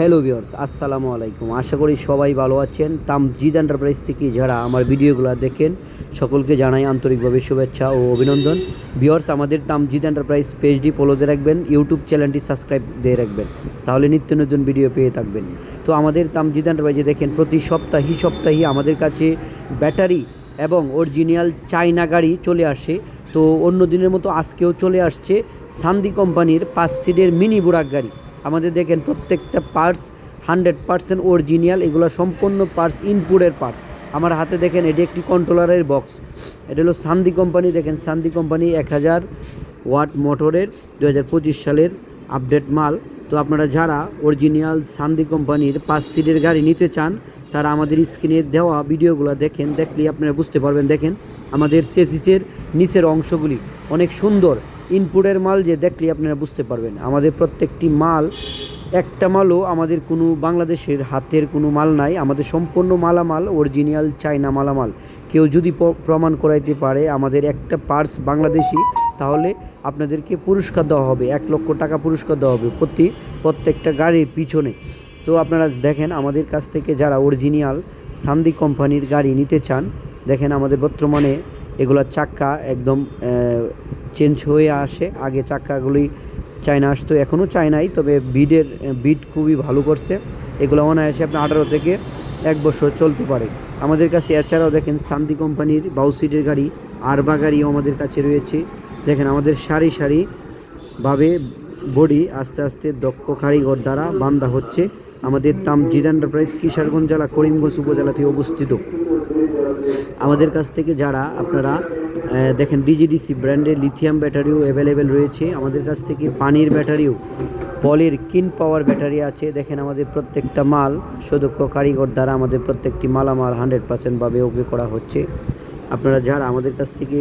Hello viewers, আসসালামু আলাইকুম। আশা করি সবাই ভালো আছেন। তামজিদ এন্টারপ্রাইজ থেকে যারা আমার ভিডিওগুলো দেখেন সকলকে জানাই আন্তরিকভাবে শুভেচ্ছা ও অভিনন্দন। ভিউয়ার্স, আমাদের তামজিদ এন্টারপ্রাইজ পেজটি ফলোতে রাখবেন, ইউটিউব চ্যানেলটি সাবস্ক্রাইব দিয়ে রাখবেন, তাহলে নিত্য নতুন ভিডিও পেয়ে থাকবেন। তো আমাদের তামজিদ এন্টারপ্রাইজে দেখেন প্রতি সপ্তাহে আমাদের কাছে ব্যাটারি এবং অরিজিনাল চায়না গাড়ি চলে আসে। তো অন্য দিনের মতো আজকেও চলে আসছে সান্দি কোম্পানির 5 সিটের মিনি বুরাক গাড়ি। আমাদের দেখেন প্রত্যেকটা পার্টস 100% অরিজিনাল, এগুলো সম্পূর্ণ পার্টস ইনপুটের পার্টস। আমার হাতে দেখেন এটি একটি কন্ট্রোলারের বক্স, এটা হলো সান্দি কোম্পানি। দেখেন সান্দি কোম্পানি 1000 ওয়াট মোটরের 2025 সালের আপডেট মাল। তো আপনারা যারা অরিজিনাল সান্দি কোম্পানির 5 সিটের গাড়ি নিতে চান তারা আমাদের স্ক্রিনে দেওয়া ভিডিওগুলো দেখলেই আপনারা বুঝতে পারবেন। দেখেন আমাদের চেসিসের নিচের অংশগুলি অনেক সুন্দর, ইনপুটের মাল যে দেখলেই আপনারা বুঝতে পারবেন। আমাদের প্রত্যেকটি মাল, একটা মালও আমাদের কোনো বাংলাদেশের হাতের কোনো মাল নাই, আমাদের সম্পূর্ণ মালামাল অরিজিনাল চায়না মালামাল। কেউ যদি প্রমাণ করাইতে পারে আমাদের একটা পার্টস বাংলাদেশি, তাহলে আপনাদেরকে পুরস্কার দেওয়া হবে, 1 লক্ষ টাকা পুরস্কার দেওয়া হবে প্রত্যেকটা গাড়ির পিছনে। তো আপনারা দেখেন আমাদের কাছ থেকে যারা অরিজিনাল সান্দি কোম্পানির গাড়ি নিতে চান, দেখেন আমাদের বর্তমানে এগুলোর চাক্কা একদম চেঞ্জ হয়ে আসে। আগে চাক্কাগুলি চায়না আসতো, এখনও চায়নাই, তবে বিড খুবই ভালো করছে। এগুলো অনায়াসে আপনার 18 থেকে 1 বছর চলতে পারে আমাদের কাছে। এছাড়াও দেখেন সান্দি কোম্পানির 22 সিটের গাড়ি, আরবা গাড়িও আমাদের কাছে রয়েছে। দেখেন আমাদের সারিভাবে বডি আস্তে আস্তে দক্ষ কারিগর দ্বারা বান্ধা হচ্ছে। আমাদের তামজিদ এন্টারপ্রাইজ কিশোরগঞ্জ জেলা করিমগঞ্জ উপজেলাতে অবস্থিত। আমাদের কাছ থেকে যারা আপনারা দেখেন ডিজিডিসি ব্র্যান্ডের লিথিয়াম ব্যাটারিও অ্যাভেলেবেল রয়েছে। আমাদের কাছ থেকে পানির ব্যাটারিও, পলের কিন পাওয়ার ব্যাটারি আছে। দেখেন আমাদের প্রত্যেকটা মাল সুদক্ষ কারিগর দ্বারা আমাদের প্রত্যেকটি মালামাল 100%ভাবে ওকে করা হচ্ছে। আপনারা যারা আমাদের কাছ থেকে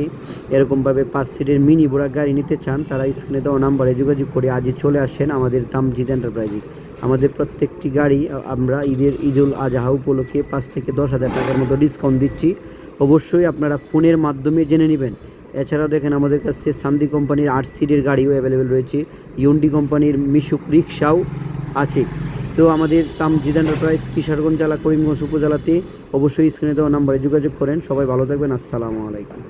এরকমভাবে 5 সিটের মিনি বুরাক গাড়ি নিতে চান তারা স্ক্রিনে দেওয়া নাম্বারে যোগাযোগ করে আজই চলে আসেন আমাদের তামজিদ এন্টারপ্রাইজে। আমাদের প্রত্যেকটি গাড়ি আমরা ঈদুল আজহা উপলক্ষে 5 থেকে 10,000 টাকার মতো ডিসকাউন্ট দিচ্ছি। অবশ্যই আপনারা ফোনের মাধ্যমে জেনে নেবেন। এছাড়াও দেখেন আমাদের কাছে সান্দি কোম্পানির 8 সিটের গাড়িও অ্যাভেলেবেল রয়েছে, ইউন্ডি কোম্পানির মিশুক রিক্সাও আছে। তো আমাদের তামজিদ এন্টারপ্রাইজ কিশোরগঞ্জ জেলা করিমগঞ্জ উপজেলাতে অবশ্যই স্ক্রিনে দেওয়া নাম্বারে যোগাযোগ করেন। সবাই ভালো থাকবেন, আসসালামু আলাইকুম।